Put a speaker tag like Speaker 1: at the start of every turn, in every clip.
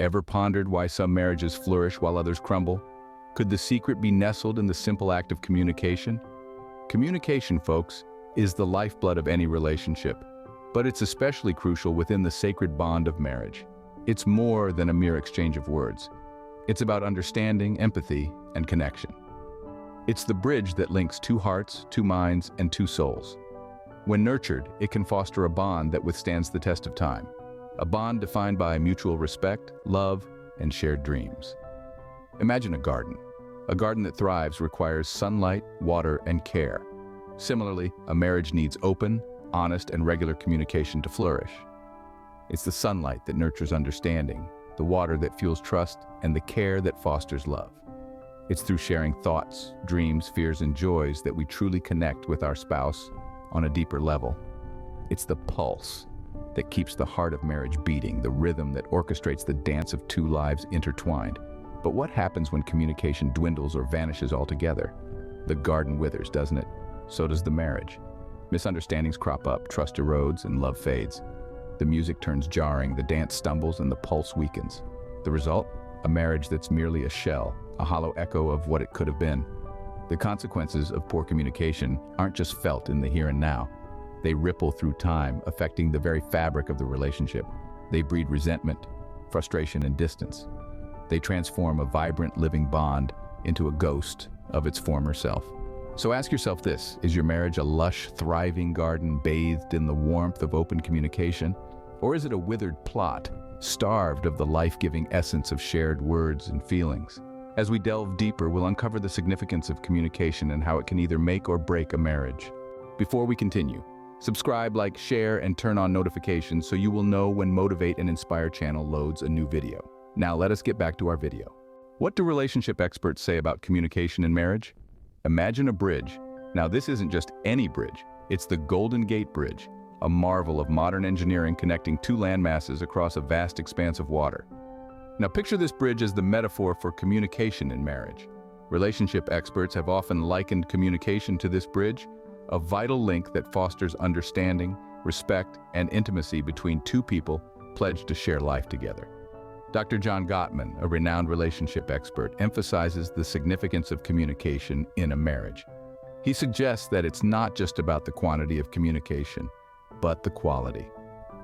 Speaker 1: Ever pondered why some marriages flourish while others crumble? Could the secret be nestled in the simple act of communication? Communication, folks, is the lifeblood of any relationship, but it's especially crucial within the sacred bond of marriage. It's more than a mere exchange of words. It's about understanding, empathy, and connection. It's the bridge that links two hearts, two minds, and two souls. When nurtured, it can foster a bond that withstands the test of time. A bond defined by mutual respect, love, and shared dreams. Imagine a garden. A garden that thrives requires sunlight, water, and care. Similarly, a marriage needs open, honest, and regular communication to flourish. It's the sunlight that nurtures understanding, the water that fuels trust, and the care that fosters love. It's through sharing thoughts, dreams, fears, and joys that we truly connect with our spouse on a deeper level. It's the pulse that keeps the heart of marriage beating, the rhythm that orchestrates the dance of two lives intertwined. But what happens when communication dwindles or vanishes altogether? The garden withers, doesn't it? So does the marriage. Misunderstandings crop up, trust erodes, and love fades. The music turns jarring, the dance stumbles, and the pulse weakens. The result? A marriage that's merely a shell, a hollow echo of what it could have been. The consequences of poor communication aren't just felt in the here and now. They ripple through time, affecting the very fabric of the relationship. They breed resentment, frustration, and distance. They transform a vibrant, living bond into a ghost of its former self. So ask yourself this: is your marriage a lush, thriving garden bathed in the warmth of open communication? Or is it a withered plot, starved of the life-giving essence of shared words and feelings? As we delve deeper, we'll uncover the significance of communication and how it can either make or break a marriage. Before we continue, subscribe, like, share, and turn on notifications so you will know when Motivate and Inspire channel loads a new video. Now let us get back to our video. What do relationship experts say about communication in marriage? Imagine a bridge. Now this isn't just any bridge, it's the Golden Gate Bridge, a marvel of modern engineering connecting two landmasses across a vast expanse of water. Now picture this bridge as the metaphor for communication in marriage. Relationship experts have often likened communication to this bridge, a vital link that fosters understanding, respect, and intimacy between two people pledged to share life together. Dr. John Gottman, a renowned relationship expert, emphasizes the significance of communication in a marriage. He suggests that it's not just about the quantity of communication, but the quality.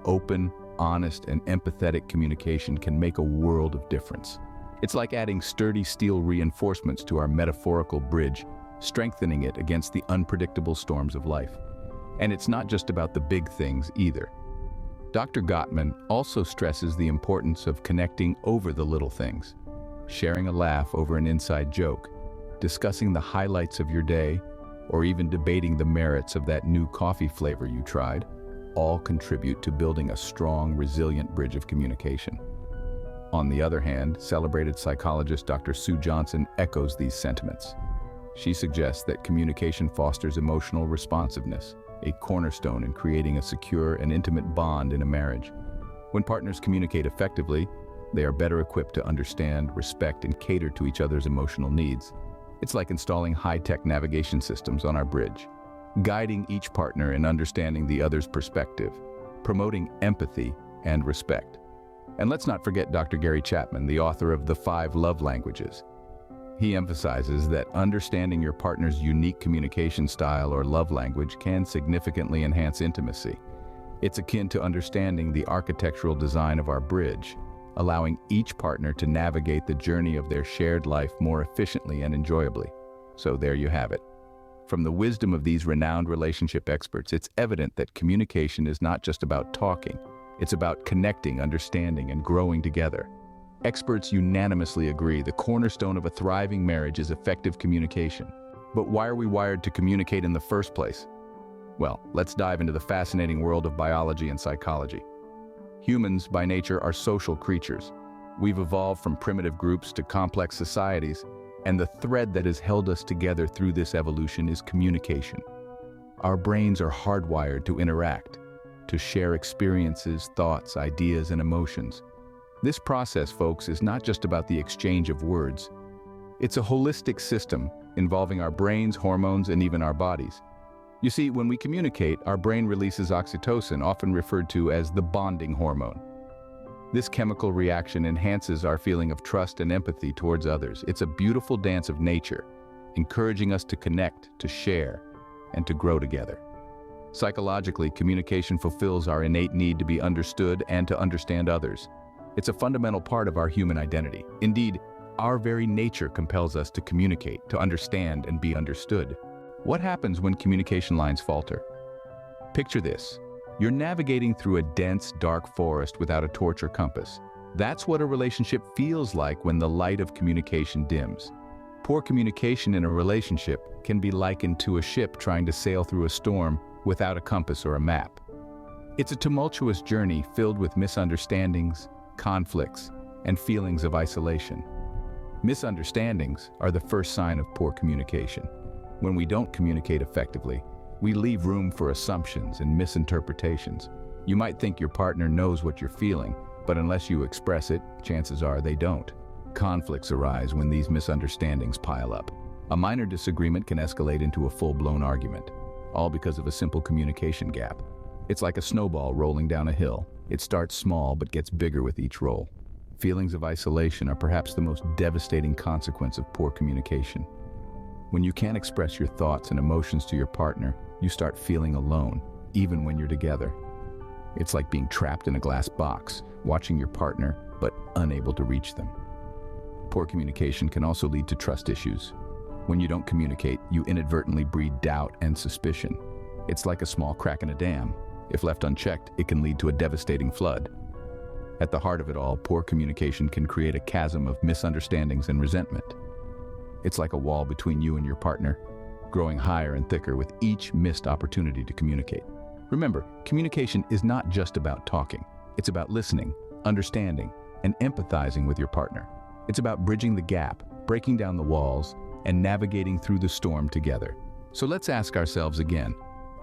Speaker 1: Open, honest, and empathetic communication can make a world of difference. It's like adding sturdy steel reinforcements to our metaphorical bridge, strengthening it against the unpredictable storms of life. And it's not just about the big things either. Dr. Gottman also stresses the importance of connecting over the little things, sharing a laugh over an inside joke, discussing the highlights of your day, or even debating the merits of that new coffee flavor you tried, all contribute to building a strong, resilient bridge of communication. On the other hand, celebrated psychologist Dr. Sue Johnson echoes these sentiments. She suggests that communication fosters emotional responsiveness, a cornerstone in creating a secure and intimate bond in a marriage. When partners communicate effectively, they are better equipped to understand, respect, and cater to each other's emotional needs. It's like installing high-tech navigation systems on our bridge, guiding each partner in understanding the other's perspective, promoting empathy and respect. And let's not forget Dr. Gary Chapman, the author of The 5 Love Languages. He emphasizes that understanding your partner's unique communication style or love language can significantly enhance intimacy. It's akin to understanding the architectural design of our bridge, allowing each partner to navigate the journey of their shared life more efficiently and enjoyably. So there you have it. From the wisdom of these renowned relationship experts, it's evident that communication is not just about talking. It's about connecting, understanding, and growing together. Experts unanimously agree the cornerstone of a thriving marriage is effective communication. But why are we wired to communicate in the first place? Well, let's dive into the fascinating world of biology and psychology. Humans, by nature, are social creatures. We've evolved from primitive groups to complex societies, and the thread that has held us together through this evolution is communication. Our brains are hardwired to interact, to share experiences, thoughts, ideas, and emotions. This process, folks, is not just about the exchange of words. It's a holistic system involving our brains, hormones, and even our bodies. You see, when we communicate, our brain releases oxytocin, often referred to as the bonding hormone. This chemical reaction enhances our feeling of trust and empathy towards others. It's a beautiful dance of nature, encouraging us to connect, to share, and to grow together. Psychologically, communication fulfills our innate need to be understood and to understand others. It's a fundamental part of our human identity. Indeed, our very nature compels us to communicate, to understand, and be understood. What happens when communication lines falter? Picture this. You're navigating through a dense, dark forest without a torch or compass. That's what a relationship feels like when the light of communication dims. Poor communication in a relationship can be likened to a ship trying to sail through a storm without a compass or a map. It's a tumultuous journey filled with misunderstandings, conflicts, and feelings of isolation. Misunderstandings are the first sign of poor communication. When we don't communicate effectively, we leave room for assumptions and misinterpretations. You might think your partner knows what you're feeling, but unless you express it, chances are they don't. Conflicts arise when these misunderstandings pile up. A minor disagreement can escalate into a full-blown argument, all because of a simple communication gap. It's like a snowball rolling down a hill. It starts small but gets bigger with each roll. Feelings of isolation are perhaps the most devastating consequence of poor communication. When you can't express your thoughts and emotions to your partner, you start feeling alone, even when you're together. It's like being trapped in a glass box, watching your partner, but unable to reach them. Poor communication can also lead to trust issues. When you don't communicate, you inadvertently breed doubt and suspicion. It's like a small crack in a dam. If left unchecked, it can lead to a devastating flood. At the heart of it all, poor communication can create a chasm of misunderstandings and resentment. It's like a wall between you and your partner, growing higher and thicker with each missed opportunity to communicate. Remember, communication is not just about talking. It's about listening, understanding, and empathizing with your partner. It's about bridging the gap, breaking down the walls, and navigating through the storm together. So let's ask ourselves again,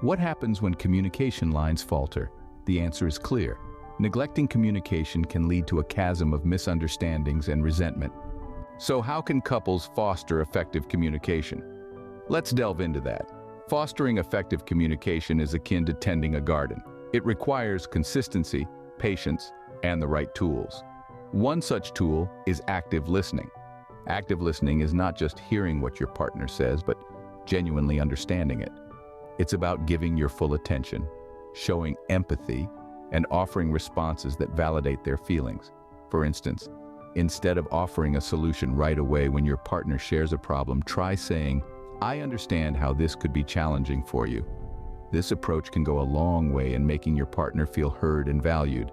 Speaker 1: what happens when communication lines falter? The answer is clear. Neglecting communication can lead to a chasm of misunderstandings and resentment. So how can couples foster effective communication? Let's delve into that. Fostering effective communication is akin to tending a garden. It requires consistency, patience, and the right tools. One such tool is active listening. Active listening is not just hearing what your partner says, but genuinely understanding it. It's about giving your full attention, showing empathy, and offering responses that validate their feelings. For instance, instead of offering a solution right away when your partner shares a problem, try saying, "I understand how this could be challenging for you." This approach can go a long way in making your partner feel heard and valued.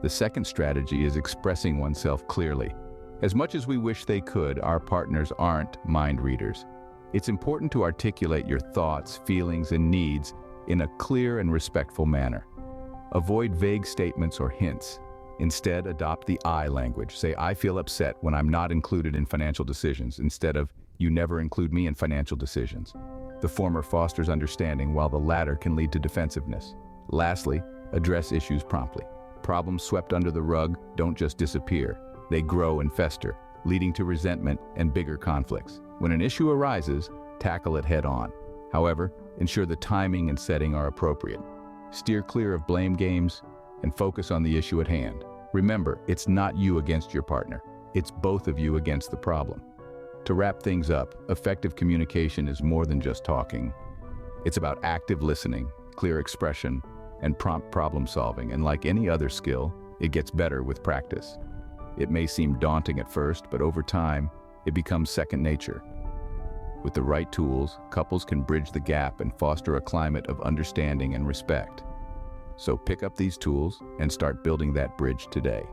Speaker 1: The second strategy is expressing oneself clearly. As much as we wish they could, our partners aren't mind readers. It's important to articulate your thoughts, feelings, and needs in a clear and respectful manner. Avoid vague statements or hints. Instead, adopt the I language. Say, "I feel upset when I'm not included in financial decisions," instead of, "You never include me in financial decisions." The former fosters understanding, while the latter can lead to defensiveness. Lastly, address issues promptly. Problems swept under the rug don't just disappear. They grow and fester, leading to resentment and bigger conflicts. When an issue arises, tackle it head on. However, ensure the timing and setting are appropriate. Steer clear of blame games and focus on the issue at hand. Remember, it's not you against your partner. It's both of you against the problem. To wrap things up, effective communication is more than just talking. It's about active listening, clear expression, and prompt problem solving. And like any other skill, it gets better with practice. It may seem daunting at first, but over time, it becomes second nature. With the right tools, couples can bridge the gap and foster a climate of understanding and respect. So pick up these tools and start building that bridge today.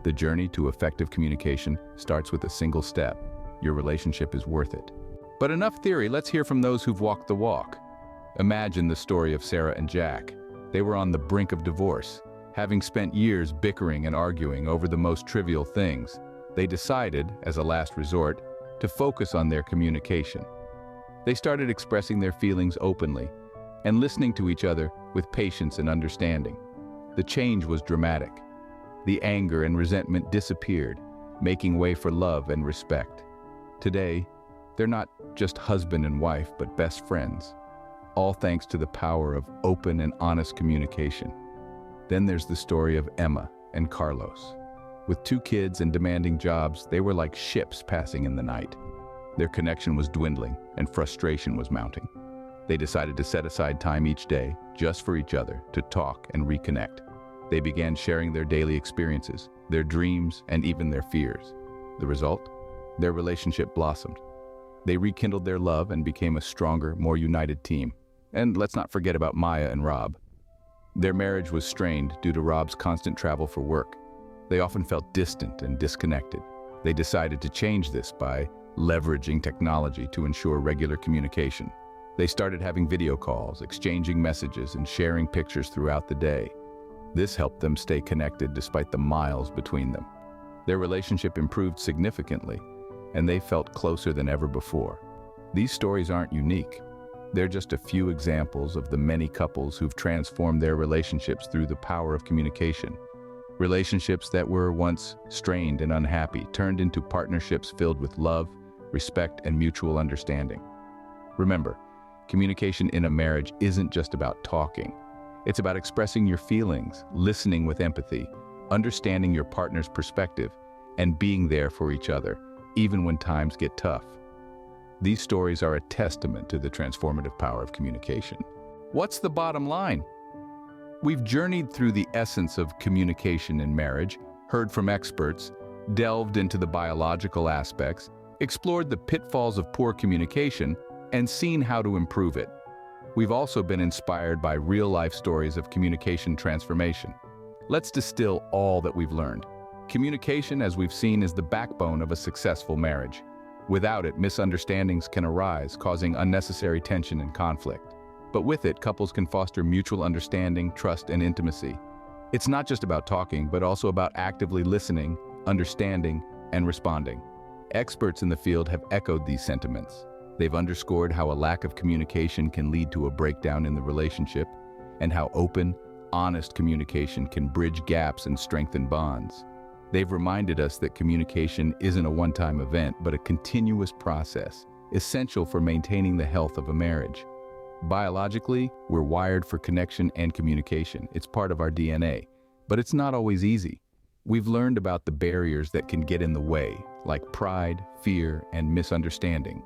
Speaker 1: The journey to effective communication starts with a single step. Your relationship is worth it. But enough theory, let's hear from those who've walked the walk. Imagine the story of Sarah and Jack. They were on the brink of divorce. Having spent years bickering and arguing over the most trivial things, they decided, as a last resort, to focus on their communication. They started expressing their feelings openly and listening to each other with patience and understanding. The change was dramatic. The anger and resentment disappeared, making way for love and respect. Today, they're not just husband and wife, but best friends, all thanks to the power of open and honest communication. Then there's the story of Emma and Carlos. With 2 kids and demanding jobs, they were like ships passing in the night. Their connection was dwindling and frustration was mounting. They decided to set aside time each day, just for each other, to talk and reconnect. They began sharing their daily experiences, their dreams, and even their fears. The result? Their relationship blossomed. They rekindled their love and became a stronger, more united team. And let's not forget about Maya and Rob. Their marriage was strained due to Rob's constant travel for work. They often felt distant and disconnected. They decided to change this by leveraging technology to ensure regular communication. They started having video calls, exchanging messages, and sharing pictures throughout the day. This helped them stay connected despite the miles between them. Their relationship improved significantly, and they felt closer than ever before. These stories aren't unique. They're just a few examples of the many couples who've transformed their relationships through the power of communication. Relationships that were once strained and unhappy turned into partnerships filled with love, respect, and mutual understanding. Remember, communication in a marriage isn't just about talking. It's about expressing your feelings, listening with empathy, understanding your partner's perspective, and being there for each other, even when times get tough. These stories are a testament to the transformative power of communication. What's the bottom line? We've journeyed through the essence of communication in marriage, heard from experts, delved into the biological aspects, explored the pitfalls of poor communication, and seen how to improve it. We've also been inspired by real-life stories of communication transformation. Let's distill all that we've learned. Communication, as we've seen, is the backbone of a successful marriage. Without it, misunderstandings can arise, causing unnecessary tension and conflict. But with it, couples can foster mutual understanding, trust, and intimacy. It's not just about talking, but also about actively listening, understanding, and responding. Experts in the field have echoed these sentiments. They've underscored how a lack of communication can lead to a breakdown in the relationship, and how open, honest communication can bridge gaps and strengthen bonds. They've reminded us that communication isn't a one-time event, but a continuous process, essential for maintaining the health of a marriage. Biologically, we're wired for connection and communication. It's part of our DNA, but it's not always easy. We've learned about the barriers that can get in the way, like pride, fear, and misunderstanding.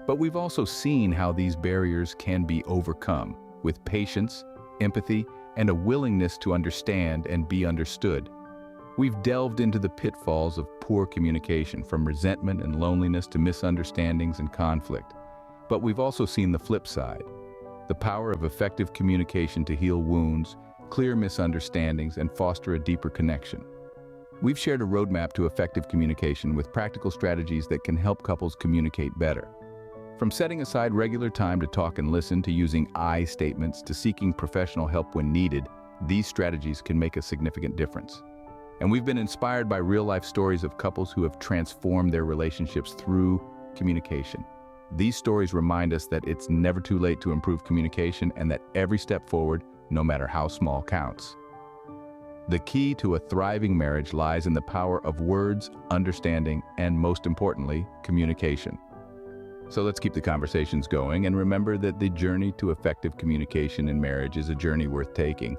Speaker 1: But we've also seen how these barriers can be overcome with patience, empathy, and a willingness to understand and be understood. We've delved into the pitfalls of poor communication, from resentment and loneliness to misunderstandings and conflict. But we've also seen the flip side, the power of effective communication to heal wounds, clear misunderstandings, and foster a deeper connection. We've shared a roadmap to effective communication with practical strategies that can help couples communicate better. From setting aside regular time to talk and listen, to using I statements, to seeking professional help when needed, these strategies can make a significant difference. And we've been inspired by real-life stories of couples who have transformed their relationships through communication. These stories remind us that it's never too late to improve communication, and that every step forward, no matter how small, counts. The key to a thriving marriage lies in the power of words, understanding, and most importantly, communication. So let's keep the conversations going, and remember that the journey to effective communication in marriage is a journey worth taking.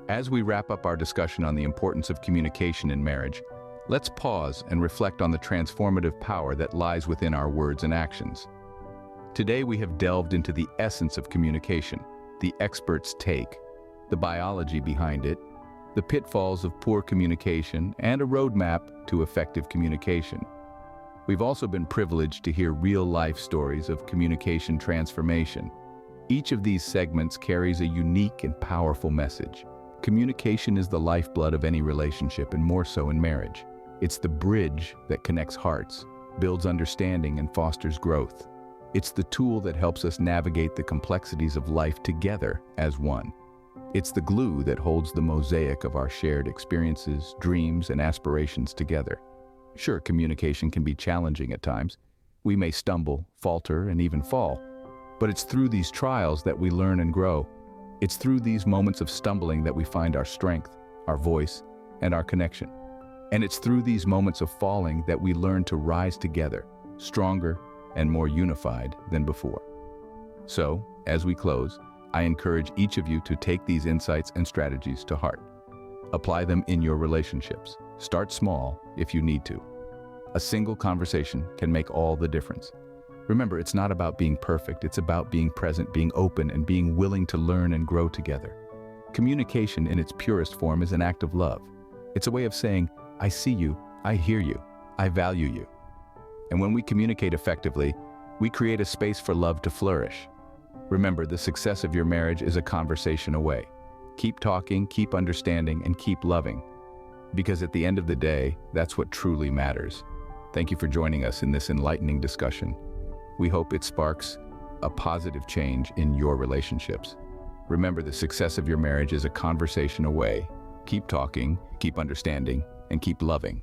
Speaker 1: As we wrap up our discussion on the importance of communication in marriage, let's pause and reflect on the transformative power that lies within our words and actions. Today we have delved into the essence of communication, the expert's take, the biology behind it, the pitfalls of poor communication, and a roadmap to effective communication. We've also been privileged to hear real-life stories of communication transformation. Each of these segments carries a unique and powerful message. Communication is the lifeblood of any relationship, and more so in marriage. It's the bridge that connects hearts, builds understanding, and fosters growth. It's the tool that helps us navigate the complexities of life together as one. It's the glue that holds the mosaic of our shared experiences, dreams, and aspirations together. Sure, communication can be challenging at times. We may stumble, falter, and even fall. But it's through these trials that we learn and grow. It's through these moments of stumbling that we find our strength, our voice, and our connection. And it's through these moments of falling that we learn to rise together, stronger and more unified than before. So, as we close, I encourage each of you to take these insights and strategies to heart. Apply them in your relationships. Start small if you need to. A single conversation can make all the difference. Remember, it's not about being perfect, it's about being present, being open, and being willing to learn and grow together. Communication in its purest form is an act of love. It's a way of saying, I see you, I hear you, I value you. And when we communicate effectively, we create a space for love to flourish. Remember, the success of your marriage is a conversation away. Keep talking, keep understanding, and keep loving. Because at the end of the day, that's what truly matters. Thank you for joining us in this enlightening discussion. We hope it sparks a positive change in your relationships. Remember, the success of your marriage is a conversation away. Keep talking, keep understanding, and keep loving.